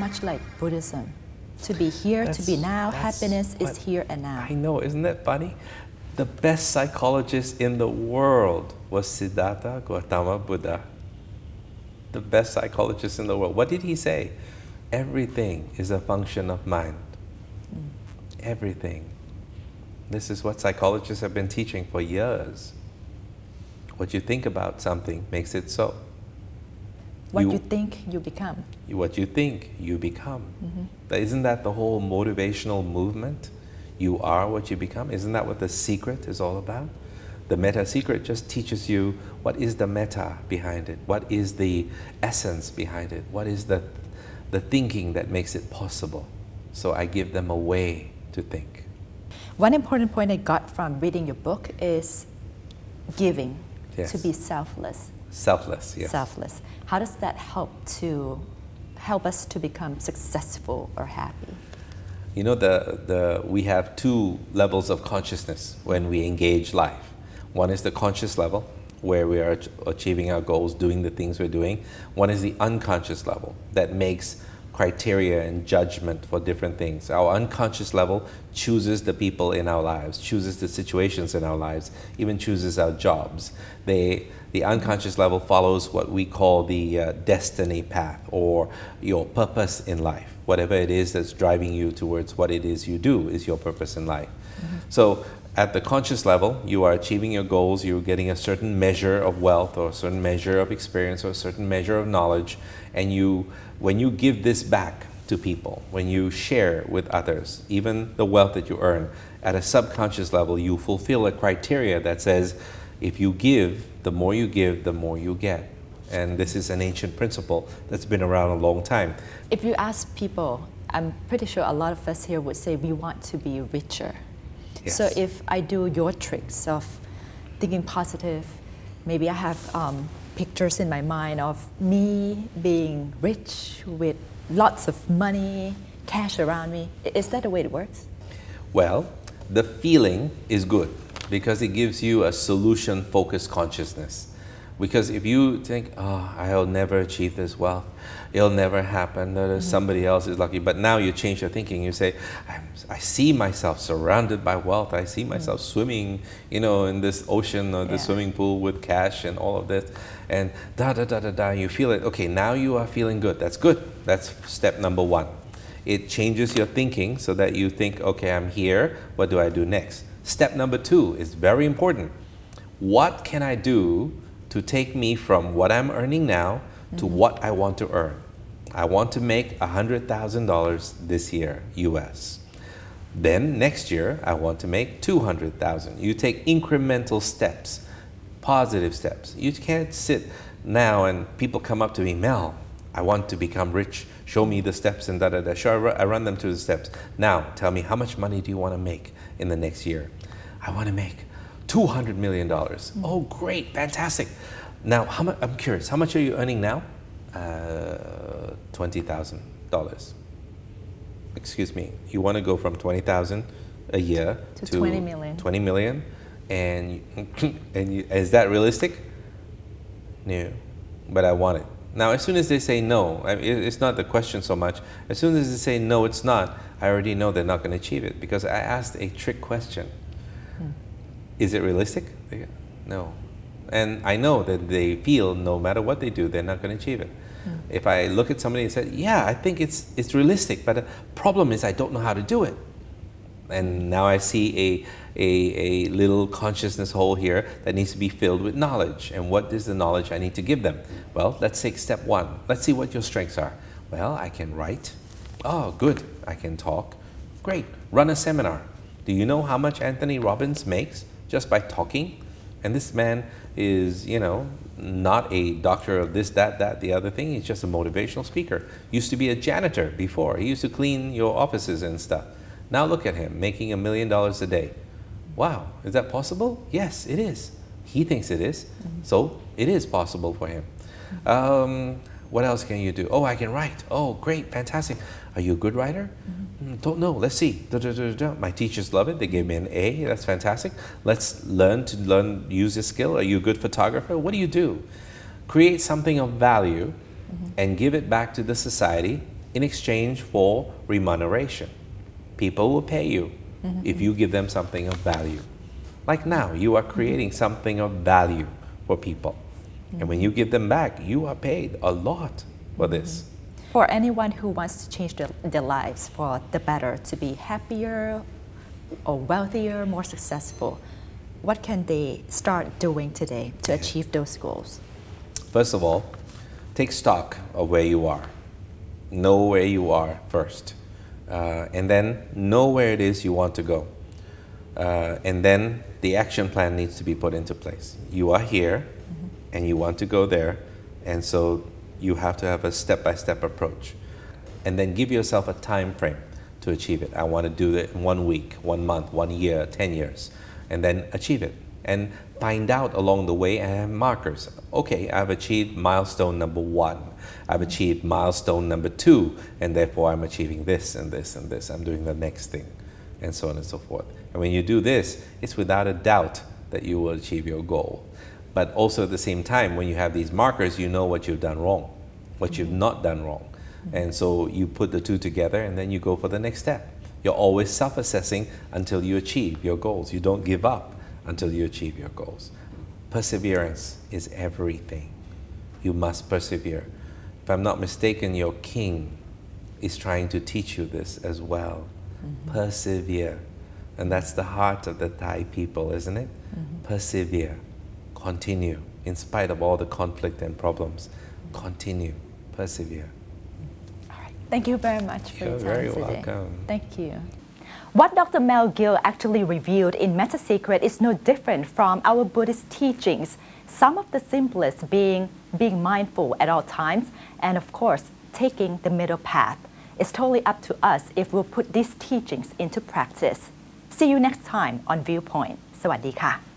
much like Buddhism. To be here, to be now, happiness is here and now. I know, isn't that funny? The best psychologist in the world was Siddhartha Gautama Buddha. The best psychologist in the world. What did he say? Everything is a function of mind. Everything. This is what psychologists have been teaching for years. What you think about something makes it so. What you think, you become. What you think, you become. Isn't that the whole motivational movement? You are what you become. Isn't that what the secret is all about? The meta secret just teaches you what is the meta behind it, what is the essence behind it, what is the thinking that makes it possible. So I give them a way to think. One important point I got from reading your book is giving, to be selfless. Selfless, yes. Selfless. How does that help us to become successful or happy? You know, we have two levels of consciousness when we engage life. One is the conscious level, where we are achieving our goals, doing the things we're doing. One is the unconscious level that makes criteria and judgment for different things. Our unconscious level chooses the people in our lives, chooses the situations in our lives, even chooses our jobs. The unconscious level follows what we call the destiny path, or your purpose in life. Whatever it is that's driving you towards what it is you do is your purpose in life. So at the conscious level, you are achieving your goals, you're getting a certain measure of wealth or a certain measure of experience or a certain measure of knowledge, and when you give this back to people, when you share with others, even the wealth that you earn, at a subconscious level, you fulfill a criteria that says, if you give, the more you give, the more you get. And this is an ancient principle that's been around a long time. If you ask people, I'm pretty sure a lot of us here would say we want to be richer. Yes. So if I do your tricks of thinking positive, maybe I have pictures in my mind of me being rich with lots of money, cash around me. Is that the way it works? Well, the feeling is good because it gives you a solution-focused consciousness. Because if you think, oh, I'll never achieve this wealth, it'll never happen, somebody else is lucky, but now you change your thinking, you say, I see myself surrounded by wealth, I see myself swimming, you know, in this ocean or the swimming pool with cash and all of this, and you feel it, okay, now you are feeling good, that's good, that's step number one. It changes your thinking so that you think, okay, I'm here, what do I do next? Step number two is very important. What can I do to take me from what I'm earning now to what I want to earn? I want to make $100,000 this year, US. Then next year, I want to make $200,000. You take incremental steps, positive steps. You can't sit now and people come up to me, Mel, I want to become rich. Show me the steps and da-da-da. Sure, I run them through the steps. Now, tell me, how much money do you want to make in the next year? I want to make $200 million. Oh, great, fantastic. Now, I'm curious, how much are you earning now? $20,000. Excuse me, you want to go from $20,000 a year to 20 million. 20 million, and is that realistic? No, but I want it. Now, as soon as they say no, it's not the question so much. As soon as they say no, it's not, I already know they're not going to achieve it because I asked a trick question. Is it realistic? They go, no. And I know that they feel no matter what they do, they're not going to achieve it. If I look at somebody and say, yeah, I think it's realistic, but the problem is I don't know how to do it. And now I see a little consciousness hole here that needs to be filled with knowledge. And what is the knowledge I need to give them? Well, let's take step one. Let's see what your strengths are. Well, I can write. Oh, good. I can talk. Great. Run a seminar. Do you know how much Anthony Robbins makes just by talking? And this man is, you know, not a doctor of this, that, the other thing. He's just a motivational speaker. Used to be a janitor before. He used to clean your offices and stuff. Now look at him, making $1 million a day. Wow, is that possible? Yes, it is. He thinks it is. So it is possible for him. What else can you do? Oh, I can write. Oh, great, fantastic. Are you a good writer? Don't know. Let's see. My teachers love it. They gave me an A. That's fantastic. Let's learn use this skill. Are you a good photographer? What do you do? Create something of value and give it back to the society in exchange for remuneration. People will pay you if you give them something of value. Like now, you are creating something of value for people. And when you give them back, you are paid a lot for this. For anyone who wants to change their lives for the better, to be happier or wealthier, more successful, what can they start doing today to achieve those goals? First of all, take stock of where you are. Know where you are first. And then know where it is you want to go. And then the action plan needs to be put into place. You are here and you want to go there, and so you have to have a step-by-step approach. And then give yourself a time frame to achieve it. I want to do it in 1 week, 1 month, 1 year, 10 years, and then achieve it. And find out along the way and have markers. Okay, I've achieved milestone number 1. I've achieved milestone number 2, and therefore I'm achieving this and this and this. I'm doing the next thing, and so on and so forth. And when you do this, it's without a doubt that you will achieve your goal. But also at the same time, when you have these markers, you know what you've done wrong, what you've not done wrong. And so you put the two together and then you go for the next step. You're always self-assessing until you achieve your goals. You don't give up until you achieve your goals. Perseverance is everything. You must persevere. If I'm not mistaken, your king is trying to teach you this as well. Persevere. And that's the heart of the Thai people, isn't it? Persevere. Continue. In spite of all the conflict and problems, continue. Persevere. All right. Thank you very much for your time today. You're very welcome. Thank you. What Dr. Mel Gill actually revealed in Meta Secret is no different from our Buddhist teachings. Some of the simplest being mindful at all times, and of course, taking the middle path. It's totally up to us if we'll put these teachings into practice. See you next time on Viewpoint. สวัสดีค่ะ